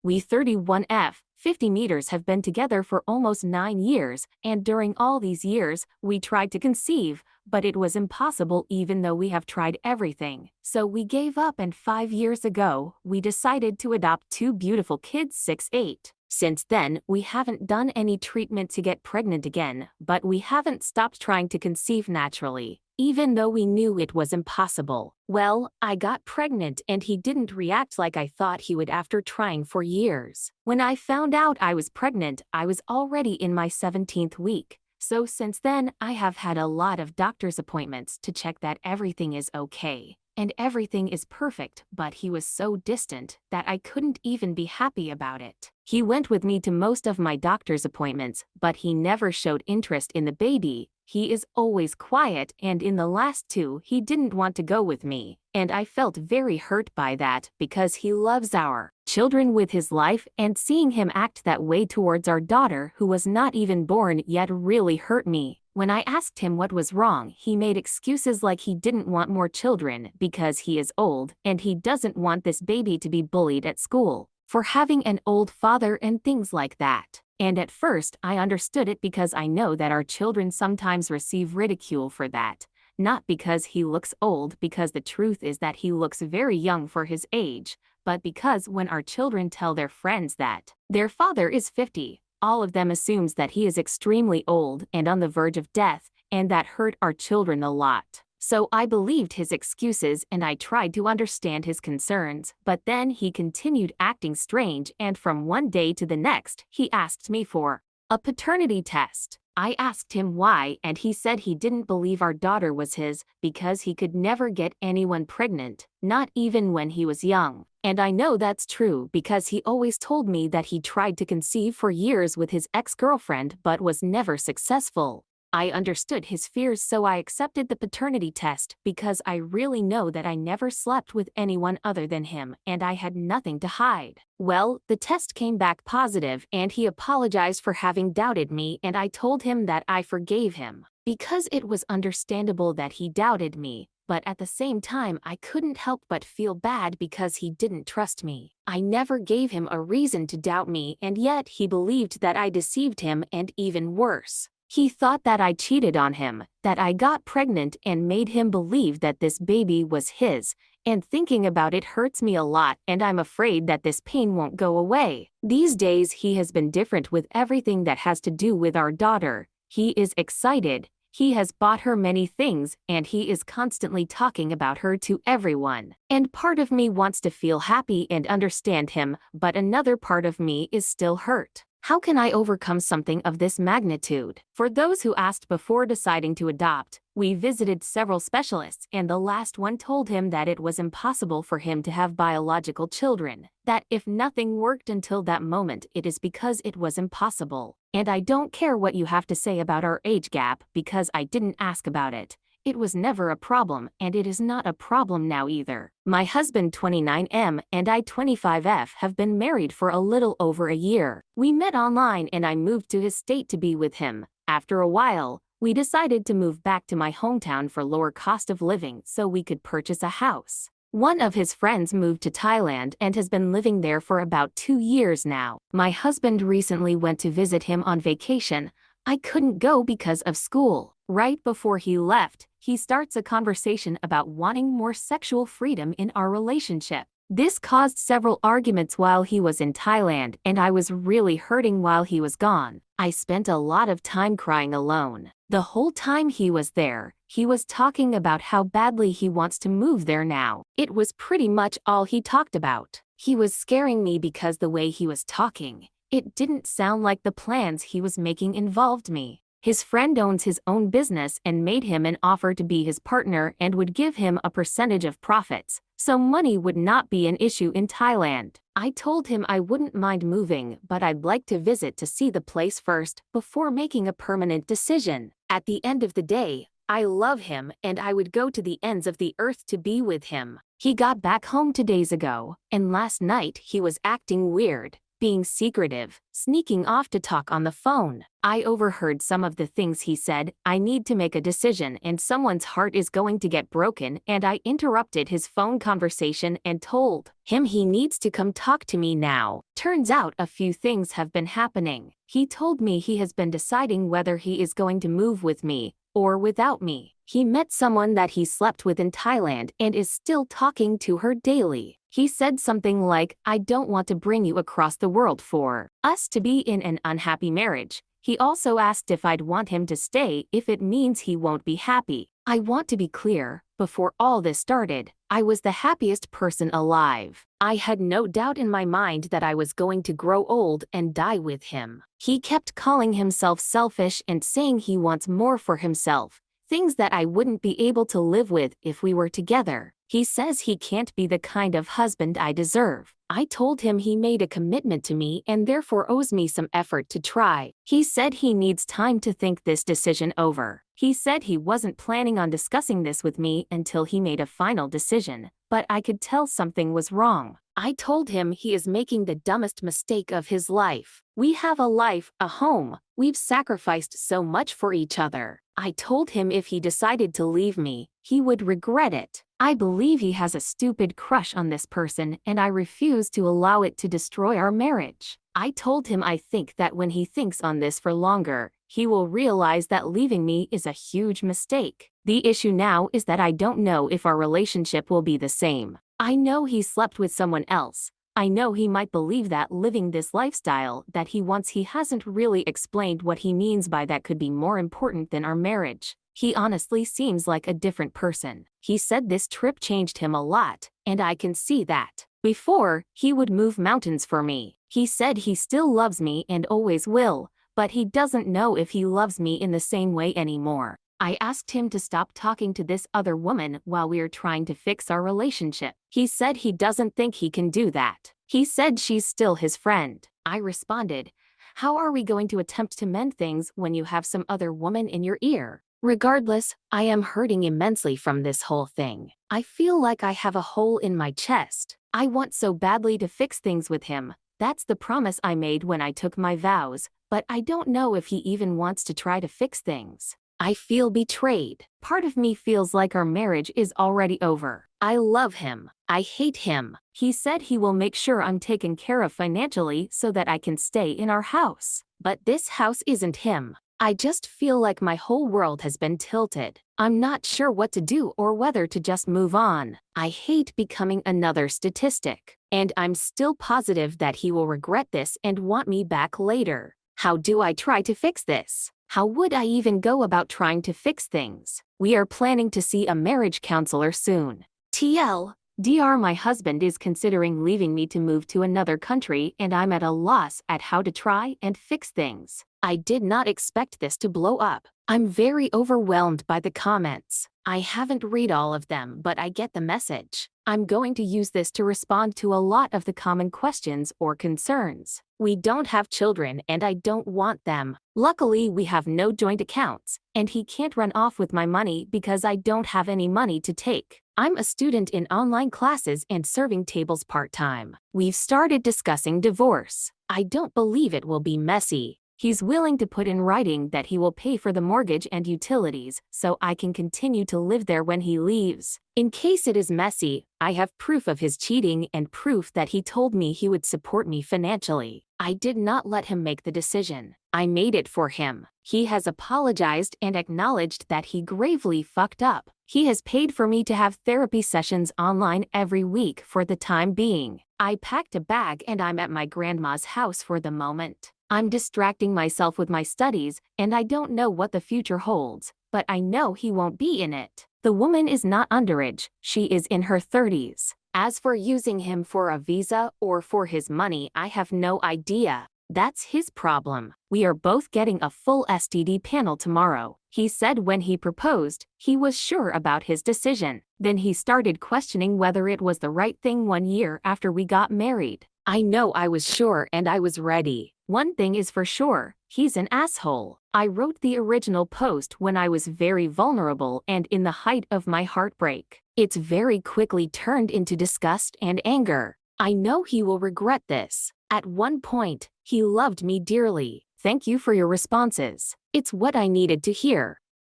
We 31F, 50 meters have been together for almost 9 years, and during all these years, we tried to conceive, but it was impossible even though we have tried everything. So we gave up, and 5 years ago, we decided to adopt 2 beautiful kids 6'8". Since then, we haven't done any treatment to get pregnant again, but we haven't stopped trying to conceive naturally, even though we knew it was impossible. Well, I got pregnant and he didn't react like I thought he would after trying for years. When I found out I was pregnant, I was already in my 17th week. So since then, I have had a lot of doctor's appointments to check that everything is okay. And everything is perfect, but he was so distant that I couldn't even be happy about it. He went with me to most of my doctor's appointments, but he never showed interest in the baby. He is always quiet, and in the last 2, he didn't want to go with me. And I felt very hurt by that because he loves our children with his life, and seeing him act that way towards our daughter who was not even born yet really hurt me. When I asked him what was wrong, he made excuses like he didn't want more children because he is old and he doesn't want this baby to be bullied at school for having an old father and things like that. And at first, I understood it because I know that our children sometimes receive ridicule for that. Not because he looks old, because the truth is that he looks very young for his age, but because when our children tell their friends that their father is 50, all of them assumes that he is extremely old and on the verge of death, and that hurt our children a lot. So I believed his excuses and I tried to understand his concerns, but then he continued acting strange, and from one day to the next, he asked me for a paternity test. I asked him why, and he said he didn't believe our daughter was his because he could never get anyone pregnant, not even when he was young. And I know that's true because he always told me that he tried to conceive for years with his ex-girlfriend but was never successful. I understood his fears, so I accepted the paternity test because I really know that I never slept with anyone other than him and I had nothing to hide. Well, the test came back positive and he apologized for having doubted me, and I told him that I forgave him because it was understandable that he doubted me. But at the same time, I couldn't help but feel bad because he didn't trust me. I never gave him a reason to doubt me, and yet he believed that I deceived him, and even worse. He thought that I cheated on him, that I got pregnant and made him believe that this baby was his, and thinking about it hurts me a lot, and I'm afraid that this pain won't go away. These days he has been different with everything that has to do with our daughter. He is excited. He has bought her many things, and he is constantly talking about her to everyone. And part of me wants to feel happy and understand him, but another part of me is still hurt. How can I overcome something of this magnitude? For those who asked before deciding to adopt, we visited several specialists, and the last one told him that it was impossible for him to have biological children, that if nothing worked until that moment, it is because it was impossible. And I don't care what you have to say about our age gap because I didn't ask about it. It was never a problem, and it is not a problem now either. My husband 29M and I 25F have been married for a little over a year. We met online and I moved to his state to be with him. After a while, we decided to move back to my hometown for lower cost of living so we could purchase a house. One of his friends moved to Thailand and has been living there for about 2 years now. My husband recently went to visit him on vacation. I couldn't go because of school. Right before he left, he starts a conversation about wanting more sexual freedom in our relationship. This caused several arguments while he was in Thailand, and I was really hurting while he was gone. I spent a lot of time crying alone. The whole time he was there, he was talking about how badly he wants to move there now. It was pretty much all he talked about. He was scaring me because the way he was talking, it didn't sound like the plans he was making involved me. His friend owns his own business and made him an offer to be his partner and would give him a percentage of profits, so money would not be an issue in Thailand. I told him I wouldn't mind moving, but I'd like to visit to see the place first before making a permanent decision. At the end of the day, I love him and I would go to the ends of the earth to be with him. He got back home 2 days ago, and last night he was acting weird. being secretive, sneaking off to talk on the phone. I overheard some of the things he said. I need to make a decision and someone's heart is going to get broken, and I interrupted his phone conversation and told him he needs to come talk to me now. Turns out a few things have been happening. He told me he has been deciding whether he is going to move with me or without me. He met someone that he slept with in Thailand and is still talking to her daily. He said something like, "I don't want to bring you across the world for us to be in an unhappy marriage." He also asked if I'd want him to stay if it means he won't be happy. I want to be clear, before all this started, I was the happiest person alive. I had no doubt in my mind that I was going to grow old and die with him. He kept calling himself selfish and saying he wants more for himself, things that I wouldn't be able to live with if we were together. He says he can't be the kind of husband I deserve. I told him he made a commitment to me and therefore owes me some effort to try. He said he needs time to think this decision over. He said he wasn't planning on discussing this with me until he made a final decision, but I could tell something was wrong. I told him he is making the dumbest mistake of his life. We have a life, a home. We've sacrificed so much for each other. I told him if he decided to leave me, he would regret it. I believe he has a stupid crush on this person and I refuse to allow it to destroy our marriage. I told him I think that when he thinks on this for longer, he will realize that leaving me is a huge mistake. The issue now is that I don't know if our relationship will be the same. I know he slept with someone else. I know he might believe that living this lifestyle that he wants, he hasn't really explained what he means by that, could be more important than our marriage. He honestly seems like a different person. He said this trip changed him a lot, and I can see that. Before, he would move mountains for me. He said he still loves me and always will, but he doesn't know if he loves me in the same way anymore. I asked him to stop talking to this other woman while we are trying to fix our relationship. He said he doesn't think he can do that. He said she's still his friend. I responded, "How are we going to attempt to mend things when you have some other woman in your ear?" Regardless, I am hurting immensely from this whole thing. I feel like I have a hole in my chest. I want so badly to fix things with him. That's the promise I made when I took my vows, but I don't know if he even wants to try to fix things. I feel betrayed. Part of me feels like our marriage is already over. I love him. I hate him. He said he will make sure I'm taken care of financially so that I can stay in our house. But this house isn't him. I just feel like my whole world has been tilted. I'm not sure what to do or whether to just move on. I hate becoming another statistic. And I'm still positive that he will regret this and want me back later. How do I try to fix this? How would I even go about trying to fix things? We are planning to see a marriage counselor soon. TLDR, my husband is considering leaving me to move to another country and I'm at a loss at how to try and fix things. I did not expect this to blow up. I'm very overwhelmed by the comments. I haven't read all of them, but I get the message. I'm going to use this to respond to a lot of the common questions or concerns. We don't have children and I don't want them. Luckily, we have no joint accounts, and he can't run off with my money because I don't have any money to take. I'm a student in online classes and serving tables part-time. We've started discussing divorce. I don't believe it will be messy. He's willing to put in writing that he will pay for the mortgage and utilities so I can continue to live there when he leaves. In case it is messy, I have proof of his cheating and proof that he told me he would support me financially. I did not let him make the decision. I made it for him. He has apologized and acknowledged that he gravely fucked up. He has paid for me to have therapy sessions online every week for the time being. I packed a bag and I'm at my grandma's house for the moment. I'm distracting myself with my studies, and I don't know what the future holds, but I know he won't be in it. The woman is not underage, she is in her 30s. As for using him for a visa or for his money, I have no idea. That's his problem. We are both getting a full STD panel tomorrow. He said when he proposed, he was sure about his decision. Then he started questioning whether it was the right thing 1 year after we got married. I know I was sure and I was ready. One thing is for sure, he's an asshole. I wrote the original post when I was very vulnerable and in the height of my heartbreak. It's very quickly turned into disgust and anger. I know he will regret this. At one point, he loved me dearly. Thank you for your responses. It's what I needed to hear.